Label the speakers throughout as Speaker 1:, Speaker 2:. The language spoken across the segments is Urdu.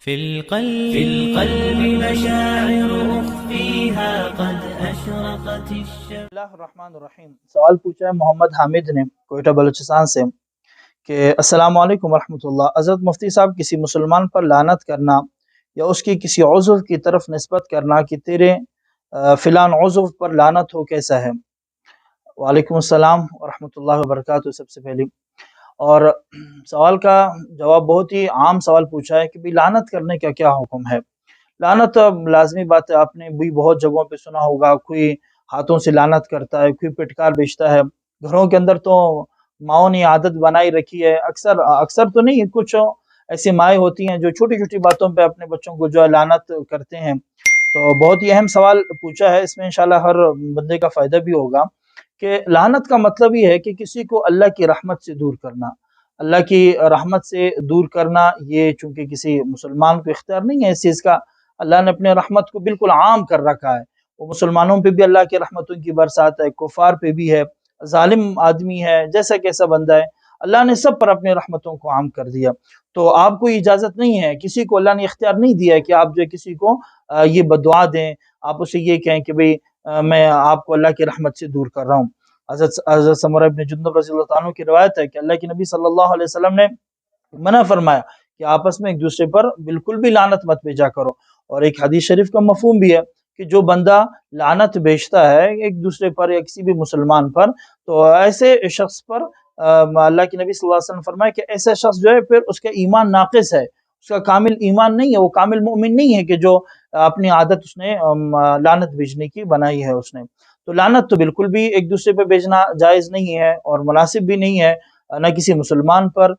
Speaker 1: في القلب مشاعر أخفيها قد أشرقت الشمس.
Speaker 2: اللہ الرحمن الرحیم. سوال پوچھا ہے محمد حامد نے کوئٹہ بلوچستان سے کہ السلام علیکم ورحمۃ اللہ. حضرت مفتی صاحب، کسی مسلمان پر لعنت کرنا یا اس کی کسی عضو کی طرف نسبت کرنا کہ تیرے فلان عضو پر لعنت ہو کیسا ہے؟ وعلیکم السلام ورحمۃ اللہ وبرکاتہ. سب سے پہلی اور سوال کا جواب بہت ہی عام سوال پوچھا ہے کہ بھی لعنت کرنے کا کیا حکم ہے. لعنت لازمی بات ہے، آپ نے بھی بہت جگہوں پہ سنا ہوگا. کوئی ہاتھوں سے لعنت کرتا ہے، کوئی پٹکار بیچتا ہے. گھروں کے اندر تو ماؤں نے عادت بنائی رکھی ہے، اکثر تو نہیں، کچھ ایسی مائیں ہوتی ہیں جو چھوٹی چھوٹی باتوں پہ اپنے بچوں کو جو ہے لعنت کرتے ہیں. تو بہت ہی اہم سوال پوچھا ہے، اس میں انشاءاللہ ہر بندے کا فائدہ بھی ہوگا. کہ لعنت کا مطلب یہ ہے کہ کسی کو اللہ کی رحمت سے دور کرنا. اللہ کی رحمت سے دور کرنا یہ چونکہ کسی مسلمان کو اختیار نہیں ہے اس چیز کا. اللہ نے اپنے رحمت کو بالکل عام کر رکھا ہے. وہ مسلمانوں پہ بھی اللہ کی رحمتوں کی برسات ہے، کفار پہ بھی ہے، ظالم آدمی ہے، جیسا کیسا بندہ ہے، اللہ نے سب پر اپنے رحمتوں کو عام کر دیا. تو آپ کو اجازت نہیں ہے، کسی کو اللہ نے اختیار نہیں دیا ہے کہ آپ جو کسی کو یہ بدعا دیں، آپ اسے یہ کہیں کہ بھئی میں آپ کو اللہ کی رحمت سے دور کر رہا ہوں. حضرت سمرہ ابن جندب رضی اللہ عنہ کی روایت ہے کہ اللہ کے نبی صلی اللہ علیہ وسلم نے منع فرمایا کہ آپس میں ایک دوسرے پر بالکل بھی لعنت مت بھیجا کرو. اور ایک حدیث شریف کا مفہوم بھی ہے کہ جو بندہ لعنت بھیجتا ہے ایک دوسرے پر یا کسی بھی مسلمان پر، تو ایسے شخص پر اللہ کے نبی صلی اللہ علیہ وسلم فرمایا کہ ایسا شخص جو ہے پھر اس کا ایمان ناقص ہے، اس کا کامل ایمان نہیں ہے، وہ کامل مومن نہیں ہے کہ جو اپنی عادت اس نے لعنت بھیجنے کی بنائی ہے اس نے. تو لعنت تو بالکل بھی ایک دوسرے پہ بھیجنا جائز نہیں ہے اور مناسب بھی نہیں ہے، نہ کسی مسلمان پر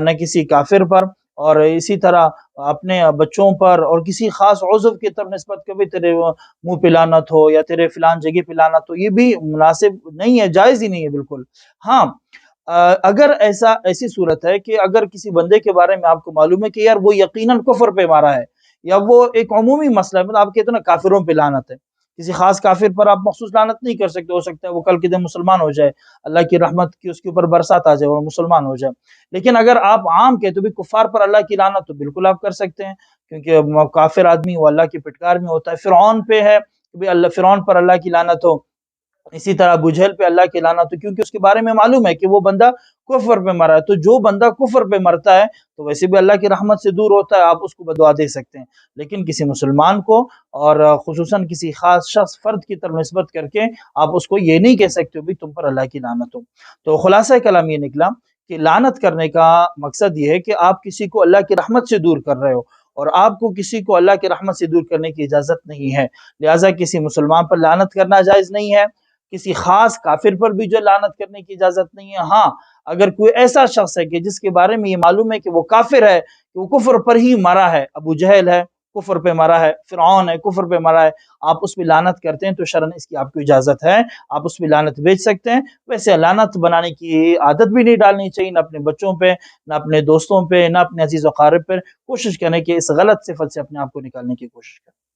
Speaker 2: نہ کسی کافر پر. اور اسی طرح اپنے بچوں پر اور کسی خاص عضو کی طرف نسبت کبھی تیرے منہ پہ لعنت ہو یا تیرے فلان جگہ پہ لعنت ہو، یہ بھی مناسب نہیں ہے، جائز ہی نہیں ہے بالکل. ہاں اگر ایسی صورت ہے کہ اگر کسی بندے کے بارے میں آپ کو معلوم ہے کہ یار وہ یقیناً کفر پہ مارا ہے، یا وہ ایک عمومی مسئلہ ہے، مطلب آپ کہتے ہیں نا کافروں پہ لعنت ہے، کسی خاص کافر پر آپ مخصوص لعنت نہیں کر سکتے، ہو سکتا ہے وہ کل کے دن مسلمان ہو جائے، اللہ کی رحمت کی اس کے اوپر برسات آ جائے اور مسلمان ہو جائے. لیکن اگر آپ عام کہتے بھی کفار پر اللہ کی لعنت، تو بالکل آپ کر سکتے ہیں، کیونکہ کافر آدمی وہ اللہ کی پٹکار میں ہوتا ہے. فرعون پہ ہے کہ فرعون پر اللہ کی لعنت ہو، اسی طرح ابو جہل پہ اللہ کی لعنت ہو، کیونکہ اس کے بارے میں معلوم ہے کہ وہ بندہ کفر پہ مرا ہے. تو جو بندہ کفر پہ مرتا ہے تو ویسے بھی اللہ کی رحمت سے دور ہوتا ہے، آپ اس کو بدعا دے سکتے ہیں. لیکن کسی مسلمان کو اور خصوصاً کسی خاص شخص فرد کی طرف نسبت کر کے آپ اس کو یہ نہیں کہہ سکتے بھی تم پر اللہ کی لعنت ہو. تو خلاصہ کلام یہ نکلا کہ لعنت کرنے کا مقصد یہ ہے کہ آپ کسی کو اللہ کی رحمت سے دور کر رہے ہو، اور آپ کو کسی کو اللہ کی رحمت سے دور کرنے کی اجازت نہیں ہے. لہٰذا کسی مسلمان پر لعنت کرنا جائز نہیں ہے، کسی خاص کافر پر بھی جو لعنت کرنے کی اجازت نہیں ہے. ہاں اگر کوئی ایسا شخص ہے کہ جس کے بارے میں یہ معلوم ہے کہ وہ کافر ہے، کہ وہ کفر پر ہی مرا ہے، ابو جہل ہے کفر پہ مرا ہے، فرعون ہے کفر پہ مرا ہے، آپ اس پہ لعنت کرتے ہیں تو شرعاً اس کی آپ کو اجازت ہے، آپ اس پہ لعنت بھیج سکتے ہیں. ویسے لعنت بنانے کی عادت بھی نہیں ڈالنی چاہیے، نہ اپنے بچوں پہ، نہ اپنے دوستوں پہ، نہ اپنے عزیز و اقارب پر. کوشش کریں کہ اس غلط صفت سے اپنے آپ کو نکالنے کی کوشش کریں.